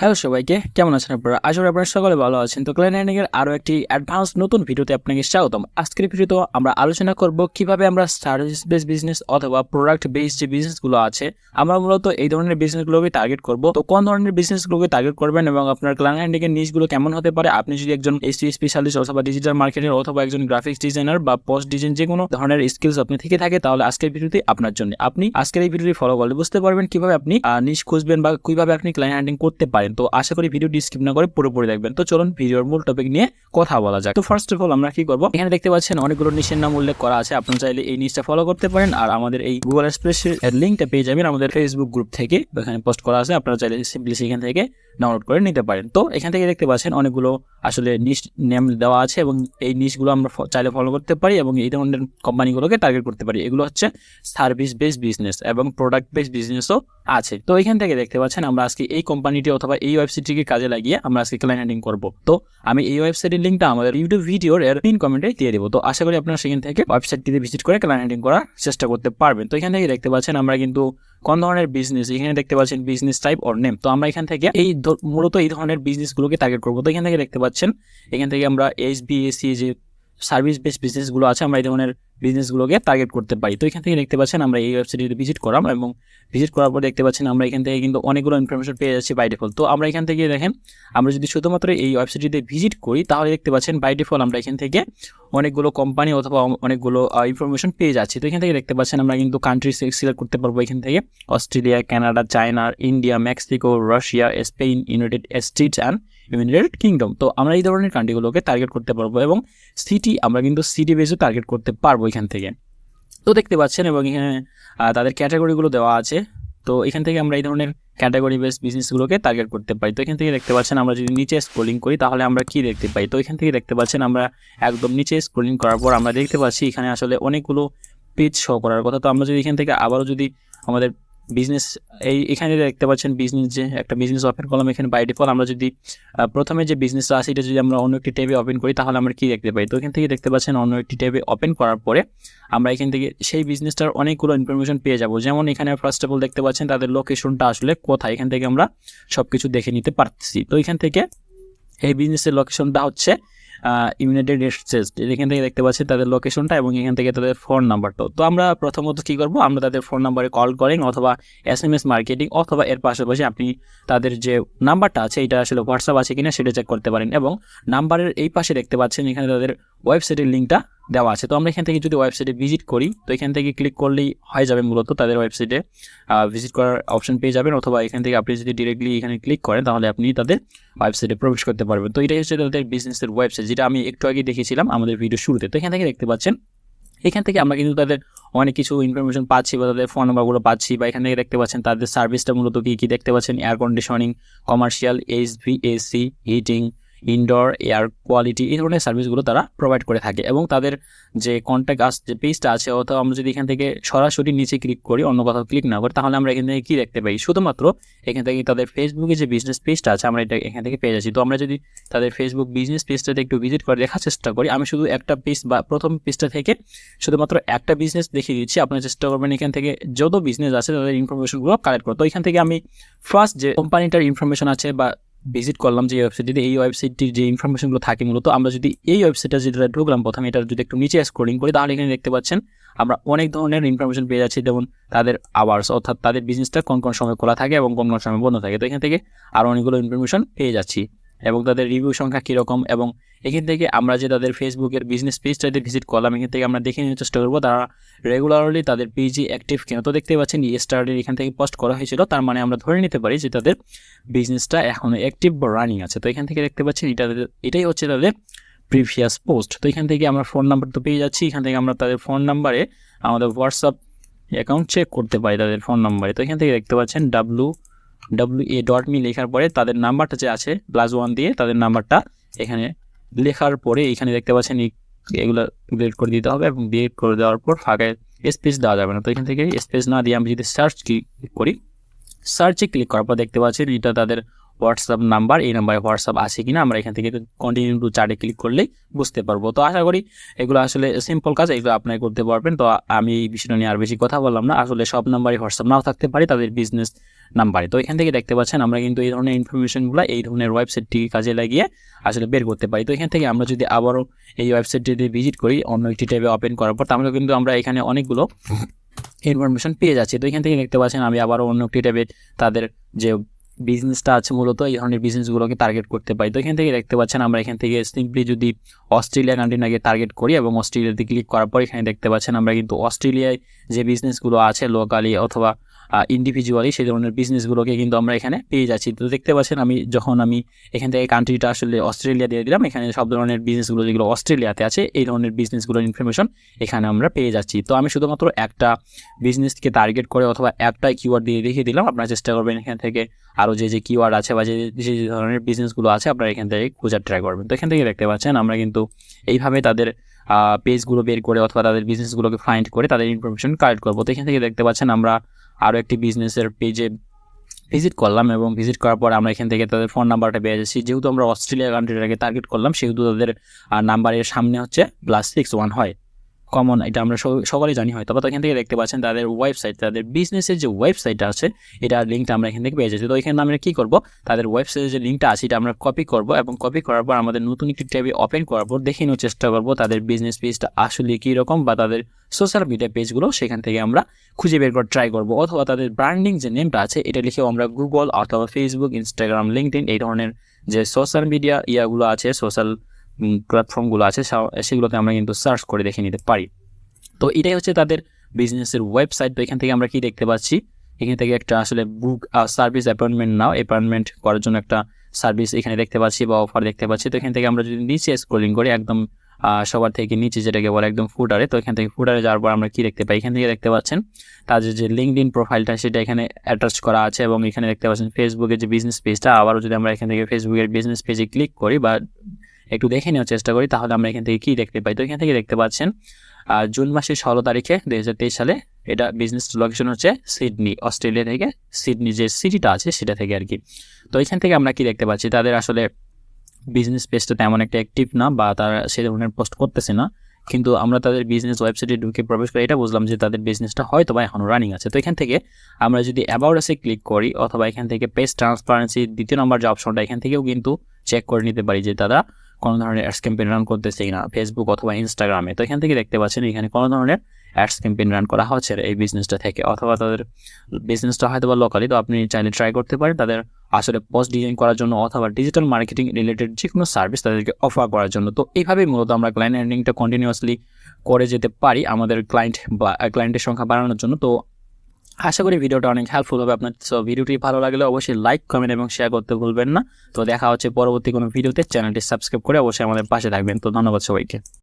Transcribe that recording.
Hello সবাইকে, কেমন আছেন আপনারা? আশা করি আপনারা সকলে ভালো আছেন। তো ক্লায়েন্ট এর আরো একটি অ্যাডভান্স নতুন ভিডিওতে আপনাকে স্বাগতম। আজকের ভিডিওতে আমরা আলোচনা করব কিভাবে আমরা সার্ভিস বেস বিজনেস অথবা প্রোডাক্ট বেস যে বিজনেসগুলো আছে, আমরা মূলত এই ধরনের বিজনেসগুলোকে টার্গেট করব। তো কোন ধরনের বিজনেসগুলোকে টার্গেট করবেন এবং আপনার ক্লায়েন্ট এর নিশগুলো কেমন হতে পারে? আপনি যদি একজন এসইও স্পেশালিস্ট অথবা ডিজিটাল মার্কেটার অথবা একজন গ্রাফিক্স ডিজাইনার বা পোস্ট ডিজাইন যে কোনো ধরনের স্কিলস আপনি থেকে থাকে, তাহলে আজকের ভিডিওটি আপনার জন্য। আপনি আজকের এই ভিডিওটি ফলো করলে বুঝতে পারবেন কিভাবে আপনি নিশ খুঁজবেন বা কিভাবে আপনি ক্লায়েন্ট হ্যান্ডিং করতে পারেন। তো আশা করি ভিডিওটি স্কিপ না করে পুরোপুরি দেখবেন। তো চলুন ভিডিওর মূল টপিক নিয়ে কথা বলা যাক। তো ফার্স্ট অফ অল আমরা কি করব, এখানে দেখতে পাচ্ছেন অনেকগুলো নিশের নাম উল্লেখ করা আছে। আপনি চাইলে এই নিশটা ফলো করতে পারেন, আর আমাদের এই গুগল স্প্রেডশিটের লিংকটা পেয়ে যাবেন আমাদের ফেসবুক গ্রুপ থেকে। এখানে পোস্ট করা আছে, আপনারা চাইলে সিম্পলি সেখান থেকে ডাউনলোড করে নিতে পারেন। তো এখান থেকে দেখতে পাচ্ছেন অনেকগুলো আসলে নিশ নেম দেওয়া আছে এবং এই নিশগুলো আমরা চাইলে ফলো করতে পারি এবং এই ধরনের কোম্পানিগুলোকে টার্গেট করতে পারি। এগুলো হচ্ছে সার্ভিস বেস বিজনেস এবং প্রোডাক্ট বেস বিজনেসও আছে। তো এখান থেকে দেখতে পাচ্ছেন আমরা আজকে এই কোম্পানিটি অথবা এই ওয়েবসাইটটিকে কাজে লাগিয়ে আমরা আজকে ক্লায়েন্ট হ্যান্ডিং করব। তো আমি এই ওয়েবসাইটের লিঙ্কটা আমাদের ইউটিউব ভিডিওর পিন কমেন্টে দিয়ে দেবো। তো আশা করি আপনারা সেখান থেকে ওয়েবসাইটটিতে ভিজিট করে ক্লায়েন্ট হ্যান্ডিং করার চেষ্টা করতে পারবেন। তো এখান থেকে দেখতে পাচ্ছেন আমরা কিন্তু কোন ধরনের বিজনেস, এখানে দেখতে পাচ্ছেন বিজনেস টাইপ অর নেম। তো আমরা এখান থেকে এই মূলত এই ধরনের বিজনেসগুলোকে টার্গেট করবো। তো এখান থেকে দেখতে পাচ্ছেন এখান থেকে আমরা এসবিএসি যে সার্ভিস বেস বিজনেসগুলো আছে, আমরা এই ধরনের বিজনেসগুলোকে টার্গেট করতে পারি। তো এখান থেকে দেখতে পাচ্ছেন আমরা এই ওয়েবসাইটে ভিজিট করলাম এবং ভিজিট করার পর দেখতে পাচ্ছেন আমরা এখান থেকে কিন্তু অনেকগুলো ইনফরমেশন পেয়ে যাচ্ছি বাই ডিফল্ট। তো আমরা এখান থেকে দেখেন আমরা যদি শুধুমাত্র এই ওয়েবসাইটটিতে ভিজিট করি তাহলে দেখতে পাচ্ছেন বাই ডিফল্ট আমরা এখান থেকে অনেকগুলো কোম্পানি অথবা অনেকগুলো ইনফরমেশন পেয়ে যাচ্ছি। তো এখান থেকে দেখতে পাচ্ছেন আমরা কিন্তু কান্ট্রি সিলেক্ট করতে পারবো। এখান থেকে Australia, Canada, China, India, Mexico, Russia, Spain, United states and United kingdom. তো আমরা এই ধরনের কান্ট্রিগুলোকে টার্গেট করতে পারবো এবং সিটি আমরা কিন্তু সিটি বেসও টার্গেট করতে পারবো এখান থেকে। তো দেখতে পাচ্ছেন এবং এখানে তাদের ক্যাটাগরিগুলো দেওয়া আছে। তো এখান থেকে আমরা এই ধরনের ক্যাটাগরি বেস বিজনেসগুলোকে টার্গেট করতে পারি। তো এখান থেকে দেখতে পাচ্ছেন আমরা যদি নিচে স্ক্রলিং করি তাহলে আমরা কি দেখতে পাই। তো এখান থেকে দেখতে পাচ্ছেন আমরা একদম নিচে স্ক্রলিং করার পর আমরা দেখতে পাচ্ছি এখানে আসলে অনেকগুলো পেজ শো করার কথা। তো আমরা যদি এখান থেকে আবারও যদি আমাদের বিজনেস এখানে দেখতে পাচ্ছেন বিজনেস যে একটা বিজনেস ওপেন করলাম, এখানে বাই ডিফল্ট আমরা যদি প্রথমে যে বিজনেসটা আছে এটা যদি আমরা অন্য একটি ট্যাবে ওপেন করি তাহলে আমরা কি দেখতে পাই। তো এখান থেকে দেখতে পাচ্ছেন অন্য একটি ট্যাবে ওপেন করার পরে আমরা এখান থেকে সেই বিজনেসটার অনেকগুলো ইনফরমেশন পেয়ে যাব। যেমন এখানে ফার্স্ট অফ অল দেখতে পাচ্ছেন তাদের লোকেশনটা আসলে কোথায়, এখান থেকে আমরা সব কিছু দেখে নিতে পারতেছি। তো এখান থেকে এই বিজনেসের লোকেশনটা হচ্ছে ইউনাইটেড স্টেটস। এখান থেকে দেখতে পাচ্ছেন তাদের লোকেশনটা এবং এখান থেকে তাদের ফোন নাম্বারটা। তো আমরা প্রথমত কী করবো, আমরা তাদের ফোন নাম্বারে কল করেন অথবা SMS মার্কেটিং অথবা এর পাশাপাশি আপনি তাদের যে নাম্বারটা আছে এটা আসলে হোয়াটসঅ্যাপ আছে কিনা সেটা চেক করতে পারেন। এবং নাম্বারের এই পাশে দেখতে পাচ্ছেন এখানে তাদের ওয়েবসাইটের লিঙ্কটা দেওয়া আছে। তো আমরা এখান থেকে যদি ওয়েবসাইটে ভিজিট করি তো এখান থেকে ক্লিক করলেই হয়ে যাবে, মূলত তাদের ওয়েবসাইটে ভিজিট করার অপশন পেয়ে যাবেন। অথবা এখান থেকে আপনি যদি ডিরেক্টলি এখানে ক্লিক করেন তাহলে আপনি তাদের ওয়েবসাইটে প্রবেশ করতে পারবেন। তো এটাই হচ্ছে তাদের বিজনেসের ওয়েবসাইট, যেটা আমি একটু আগে দেখিয়েছিলাম আমাদের ভিডিও শুরুতে। তো এখান থেকে দেখতে পাচ্ছেন এখান থেকে আমরা কিন্তু তাদের অনেক কিছু ইনফরমেশন পাচ্ছি বা তাদের ফোন নাম্বারগুলো পাচ্ছি। বা এখান থেকে দেখতে পাচ্ছেন তাদের সার্ভিসটা মূলত কী দেখতে পাচ্ছেন air conditioning, commercial, HVAC, heating, indoor air quality, এই ধরনের সার্ভিসগুলো তারা প্রোভাইড করে থাকে। এবং তাদের যে কন্ট্যাক্ট যে পেজটা আছে অথবা আমরা যদি এখান থেকে সরাসরি নিচে ক্লিক করি, অন্য কোথাও ক্লিক না করি, তাহলে আমরা এখান থেকে কী দেখতে পাই, শুধুমাত্র এখান থেকে তাদের ফেসবুকে যে বিজনেস পেজটা আছে আমরা এটা এখান থেকে পেয়ে যাচ্ছি। তো আমরা যদি তাদের ফেসবুক বিজনেস পেজটাতে একটু ভিজিট করে দেখার চেষ্টা করি, আমি শুধু একটা পেজ বা প্রথম পেজটা থেকে শুধুমাত্র একটা বিজনেস দেখিয়ে দিচ্ছি। আপনারা চেষ্টা করবেন এখান থেকে যত বিজনেস আছে তাদের ইনফরমেশনগুলো কালেক্ট করো। তো এখান থেকে আমি ফার্স্ট যে কোম্পানিটার ইনফরমেশন আছে বা ভিজিট করলাম যে ওয়েবসাইটে, এই ওয়েবসাইটটির যে ইনফরমেশনগুলো থাকে মূলত আমরা যদি এই ওয়েবসাইটটা যেটা ঢুকলাম প্রথমে এটা যদি একটু নিচে স্ক্রলিং করি তাহলে এখানে দেখতে পাচ্ছেন আমরা অনেক ধরনের ইনফরমেশন পেয়ে যাচ্ছি। যেমন তাদের আওয়ার্স, অর্থাৎ তাদের বিজনেসটা কোন কোন সময় খোলা থাকে এবং কোন কোন সময় বন্ধ থাকে। তো এখান থেকে আরও অনেকগুলো ইনফরমেশন পেয়ে যাচ্ছি এবং তাদের রিভিউ সংখ্যা কীরকম। এবং এখান থেকে আমরা যে তাদের ফেসবুকের বিজনেস পেজটাতে ভিজিট করলাম এখান থেকে আমরা দেখে নিতে চেষ্টা করবো তারা রেগুলারলি তাদের পেজে অ্যাক্টিভ কেন। তো দেখতে পাচ্ছেন ইয়েস্টারডে এখান থেকে পোস্ট করা হয়েছিল, তার মানে আমরা ধরে নিতে পারি যে তাদের বিজনেসটা এখনও অ্যাক্টিভ বা রানিং আছে। তো এখান থেকে দেখতে পাচ্ছেন এটাই হচ্ছে তাদের প্রিভিয়াস পোস্ট। তো এখান থেকে আমরা ফোন নাম্বার তো পেয়ে যাচ্ছি, এখান থেকে আমরা তাদের ফোন নাম্বারে আমাদের হোয়াটসঅ্যাপ অ্যাকাউন্ট চেক করতে পারি তাদের ফোন নাম্বারে। তো এখান থেকে দেখতে পাচ্ছেন WA.me লেখার পরে তাদের নাম্বারটা যে আছে +1 দিয়ে তাদের নাম্বারটা এখানে লেখার পরে এখানে দেখতে পাচ্ছেন এগুলো ডিলিট করে দিতে হবে এবং ডিলিট করে দেওয়ার পর ফাঁকায় স্পেস দেওয়া যাবে না। তো এখান থেকে স্পেস না দিয়ে আমি যদি সার্চ ক্লিক করি, সার্চে ক্লিক করার পর দেখতে পাচ্ছেন এটা তাদের হোয়াটসঅ্যাপ নাম্বার, এই নাম্বারে হোয়াটসঅ্যাপ আছে কিনা আমরা এখান থেকে কন্টিনিউ টু চার্টে ক্লিক করলেই বুঝতে পারবো। তো আশা করি এগুলো আসলে সিম্পল কাজ, এগুলো আপনি করতে পারবেন। তো আমি এই বিষয়টা নিয়ে আর বেশি কথা বললাম না, আসলে সব নাম্বারই হোয়াটসঅ্যাপ নাও থাকতে পারে তাদের বিজনেস নাম্বারে। তো এখান থেকে দেখতে পাচ্ছেন আমরা কিন্তু এই ধরনের ইনফরমেশনগুলো এই ধরনের ওয়েবসাইটটি কাজে লাগিয়ে আসলে বের করতে পারি। তো এখান থেকে আমরা যদি আবারও এই ওয়েবসাইটটিতে ভিজিট করি অন্য একটি ট্যাবে ওপেন করার পর, তাহলে কিন্তু আমরা এখানে অনেকগুলো ইনফরমেশন পেয়ে যাচ্ছি। তো এখান থেকে দেখতে পাচ্ছেন আমি আবারও অন্য একটি ট্যাবে তাদের যে বিজনেসটা আছে মূলত এই ধরনের বিজনেসগুলোকে টার্গেট করতে পারি। তো এখান থেকে দেখতে পাচ্ছেন আমরা এখান থেকে সিম্পলি যদি অস্ট্রেলিয়া কান্ট্রিটাকে টার্গেট করি এবং অস্ট্রেলিয়াতে ক্লিক করার পর এখানে দেখতে পাচ্ছেন আমরা কিন্তু অস্ট্রেলিয়ায় যে বিজনেসগুলো আছে লোকালি অথবা ইন্ডিভিজুয়ালি সেই ধরনের বিজনেসগুলোকে কিন্তু আমরা এখানে পেয়ে যাচ্ছি। তো দেখতে পাচ্ছেন আমি যখন আমি এখান থেকে কান্ট্রিটা আসলে অস্ট্রেলিয়া দিয়ে দিলাম, এখানে সব ধরনের বিজনেসগুলো যেগুলো অস্ট্রেলিয়াতে আছে এই ধরনের বিজনেসগুলোর ইনফরমেশন এখানে আমরা পেয়ে যাচ্ছি। তো আমি শুধুমাত্র একটা বিজনেসকে টার্গেট করে অথবা একটাই কিওয়ার্ড দিয়ে দেখিয়ে দিলাম, আপনারা চেষ্টা করবেন এখান থেকে আরও যে কিওয়ার্ড আছে বা যে ধরনের বিজনেসগুলো আছে আপনারা এখান থেকে খোঁজার ট্রাই করবেন। তো এখান থেকে দেখতে পাচ্ছেন আমরা কিন্তু এইভাবে তাদের পেজগুলো বের করে অথবা তাদের বিজনেসগুলোকে ফাইন্ড করে তাদের ইনফরমেশন কালেক্ট করবো। তো এখান থেকে দেখতে পাচ্ছেন আমরা আরও একটি বিজনেসের পেজে ভিজিট করলাম এবং ভিজিট করার পর আমরা এখান থেকে তাদের ফোন নাম্বারটা পেয়ে যাচ্ছি। যেহেতু আমরা অস্ট্রেলিয়া কান্ট্রিটাকে টার্গেট করলাম সেহেতু তাদের নাম্বারের সামনে হচ্ছে +61 হয়, কমন, এটা আমরা সকলেই জানি হয়তো। তো এখান থেকে দেখতে পাচ্ছেন তাদের ওয়েবসাইট, তাদের বিজনেসের যে ওয়েবসাইটটা আছে এটার লিঙ্কটা আমরা এখান থেকে পেয়ে যাচ্ছি। তো এখানে আমরা কী করবো, তাদের ওয়েবসাইটের যে লিঙ্কটা আছে এটা আমরা কপি করব এবং কপি করার পর আমাদের নতুন একটি ট্যাবে ওপেন করার পর দেখে নেওয়ার চেষ্টা করবো তাদের বিজনেস পেজটা আসলে কী রকম বা তাদের সোশ্যাল মিডিয়া পেজগুলো সেখান থেকে আমরা খুঁজে বের করে ট্রাই করবো। অথবা তাদের ব্র্যান্ডিং যে নেমটা আছে এটা লিখেও আমরা গুগল অথবা ফেসবুক, ইনস্টাগ্রাম, লিঙ্কডইন এই ধরনের যে সোশ্যাল মিডিয়া ইয়াগুলো আছে, সোশ্যাল প্ল্যাটফর্মগুলো আছে সেগুলোতে আমরা কিন্তু সার্চ করে দেখে নিতে পারি। তো এটাই হচ্ছে তাদের বিজনেসের ওয়েবসাইট। তো এখান থেকে আমরা কি দেখতে পাচ্ছি, এখান থেকে একটা আসলে বুক সার্ভিস অ্যাপয়েন্টমেন্ট নাও, অ্যাপয়েন্টমেন্ট করার জন্য একটা সার্ভিস এখানে দেখতে পাচ্ছি বা অফার দেখতে পাচ্ছি। তো এখান থেকে আমরা যদি নিচে স্ক্রলিং করি একদম সবার থেকে নিচে যেটাকে বলে একদম ফুটারে, তো এখান থেকে ফুটারে যাওয়ার পর আমরা কি দেখতে পাই, এখান থেকে দেখতে পাচ্ছেন তাদের যে লিঙ্কডইন প্রোফাইলটা সেটা এখানে অ্যাটাচ করা আছে এবং এখানে দেখতে পাচ্ছেন ফেসবুকের যে বিজনেস পেজটা। আবারও যদি আমরা এখান থেকে ফেসবুকের বিজনেস পেজে ক্লিক করি বা একটু দেখে নেওয়ার চেষ্টা করি তাহলে আমরা এখান থেকে কী দেখতে পাই। তো এখান থেকে দেখতে পাচ্ছেন জুন মাসের 16 তারিখে 2023 সালে এটা বিজনেস লোকেশন হচ্ছে সিডনি, অস্ট্রেলিয়া থেকে সিডনি যে সিটিটা আছে সেটা থেকে আর কি। তো এখান থেকে আমরা কি দেখতে পাচ্ছি, তাদের আসলে বিজনেস পেজটা তেমন একটা অ্যাক্টিভ না বা তারা সে ধরনের পোস্ট করতেছে না, কিন্তু আমরা তাদের বিজনেস ওয়েবসাইটে ঢুকে প্রবেশ করে এটা বুঝলাম যে তাদের বিজনেসটা হয়তো বা এখনও রানিং আছে। তো এখান থেকে আমরা যদি অ্যাবাউট আসে ক্লিক করি অথবা এখান থেকে পেজ ট্রান্সপারেন্সি দ্বিতীয় নম্বর যে অপশনটা এখান থেকেও কিন্তু চেক করে নিতে পারি যে তারা কোনো ধরনের অ্যাডস ক্যাম্পেইন রান করতেছে কিনা ফেসবুক অথবা ইনস্টাগ্রামে। তো এখান থেকে দেখতে পাচ্ছেন এখানে কোনো ধরনের অ্যাডস ক্যাম্পেইন রান করা হচ্ছে এই বিজনেসটা থেকে, অথবা তাদের বিজনেসটা হয়তো বা লোকালি। তো আপনি চাইলে ট্রাই করতে পারেন তাদের আসলে পোস্ট ডিজাইন করার জন্য অথবা ডিজিটাল মার্কেটিং রিলেটেড যে কোনো সার্ভিস তাদেরকে অফার করার জন্য। তো এইভাবেই মূলত আমরা ক্লায়েন্ট আর্নিংটা কন্টিনিউয়াসলি করে যেতে পারি আমাদের ক্লায়েন্টের সংখ্যা বাড়ানোর জন্য। তো আশা করি ভিডিওটা অনেক হেল্পফুল হবে আপনার। সো ভিডিওটি ভালো লাগলে অবশ্যই লাইক, কমেন্ট এবং শেয়ার করতে ভুলবেন না। তো দেখা হচ্ছে পরবর্তী কোনো ভিডিওতে, চ্যানেলটি সাবস্ক্রাইব করে অবশ্যই আমাদের পাশে থাকবেন। তো ধন্যবাদ সবাইকে।